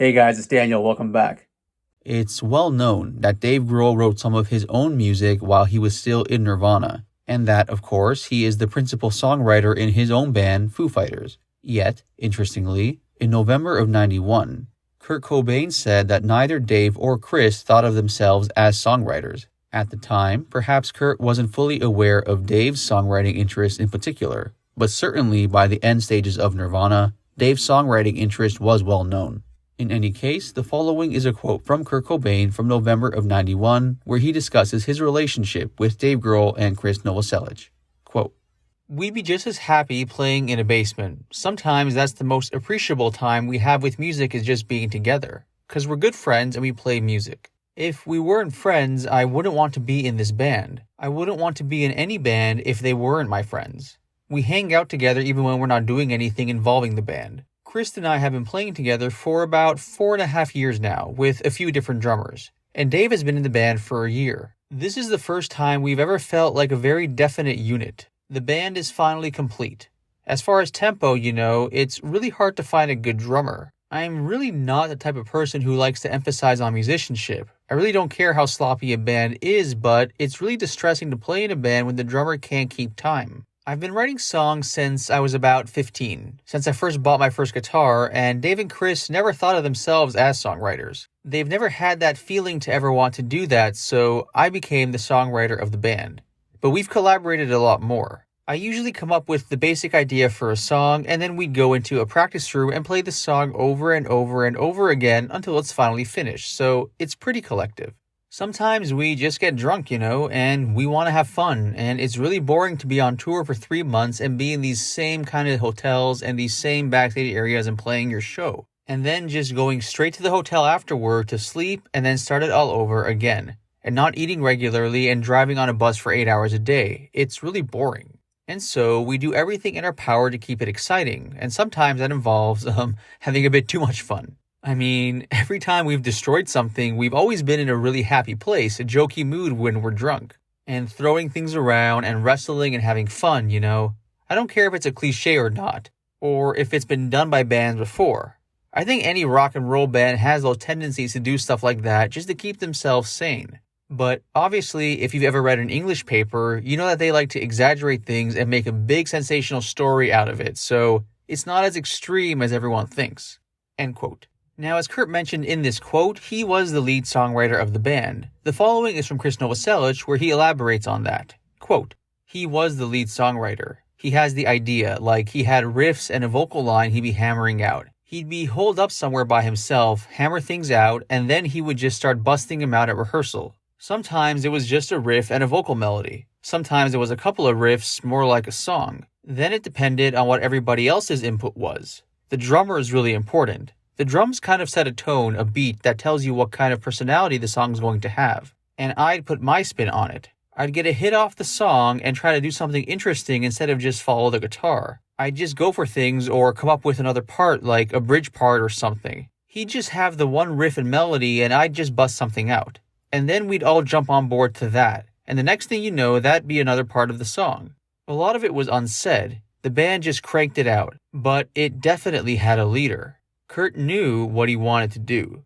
Hey guys, it's Daniel. Welcome back. It's well known that Dave Grohl wrote some of his own music while he was still in Nirvana, and that, of course, he is the principal songwriter in his own band, Foo Fighters. Yet, interestingly, in November of '91, Kurt Cobain said that neither Dave or Krist thought of themselves as songwriters. At the time, perhaps Kurt wasn't fully aware of Dave's songwriting interest in particular, but certainly by the end stages of Nirvana, Dave's songwriting interest was well known. In any case, the following is a quote from Kurt Cobain from November of '91, where he discusses his relationship with Dave Grohl and Krist Novoselic. Quote, "We'd be just as happy playing in a basement. Sometimes that's the most appreciable time we have with music is just being together, because we're good friends and we play music. If we weren't friends, I wouldn't want to be in this band. I wouldn't want to be in any band if they weren't my friends. We hang out together even when we're not doing anything involving the band. Krist and I have been playing together for about 4.5 years now, with a few different drummers, and Dave has been in the band for a year. This is the first time we've ever felt like a very definite unit. The band is finally complete. As far as tempo, it's really hard to find a good drummer. I'm really not the type of person who likes to emphasize on musicianship. I really don't care how sloppy a band is, but it's really distressing to play in a band when the drummer can't keep time. I've been writing songs since I was about 15, since I first bought my first guitar, and Dave and Krist never thought of themselves as songwriters. They've never had that feeling to ever want to do that, so I became the songwriter of the band. But we've collaborated a lot more. I usually come up with the basic idea for a song, and then we'd go into a practice room and play the song over and over and over again until it's finally finished, so it's pretty collective. Sometimes we just get drunk, and we want to have fun, and it's really boring to be on tour for 3 months and be in these same kind of hotels and these same backstage areas and playing your show, and then just going straight to the hotel afterward to sleep and then start it all over again, and not eating regularly and driving on a bus for 8 hours a day. It's really boring. And so we do everything in our power to keep it exciting, and sometimes that involves having a bit too much fun. I mean, every time we've destroyed something, we've always been in a really happy place, a jokey mood when we're drunk, and throwing things around and wrestling and having fun, I don't care if it's a cliche or not, or if it's been done by bands before. I think any rock and roll band has those tendencies to do stuff like that just to keep themselves sane. But obviously, if you've ever read an English paper, you know that they like to exaggerate things and make a big sensational story out of it, so it's not as extreme as everyone thinks." End quote. Now, as Kurt mentioned in this quote, he was the lead songwriter of the band. The following is from Krist Novoselic, where he elaborates on that. Quote, "He was the lead songwriter. He has the idea, like he had riffs and a vocal line he'd be hammering out. He'd be holed up somewhere by himself, hammer things out, and then he would just start busting them out at rehearsal. Sometimes it was just a riff and a vocal melody. Sometimes it was a couple of riffs, more like a song. Then it depended on what everybody else's input was. The drummer is really important. The drums kind of set a tone, a beat that tells you what kind of personality the song's going to have. And I'd put my spin on it. I'd get a hit off the song and try to do something interesting instead of just follow the guitar. I'd just go for things or come up with another part, like a bridge part or something. He'd just have the one riff and melody and I'd just bust something out. And then we'd all jump on board to that. And the next thing you know, that'd be another part of the song. A lot of it was unsaid. The band just cranked it out. But it definitely had a leader. Kurt knew what he wanted to do.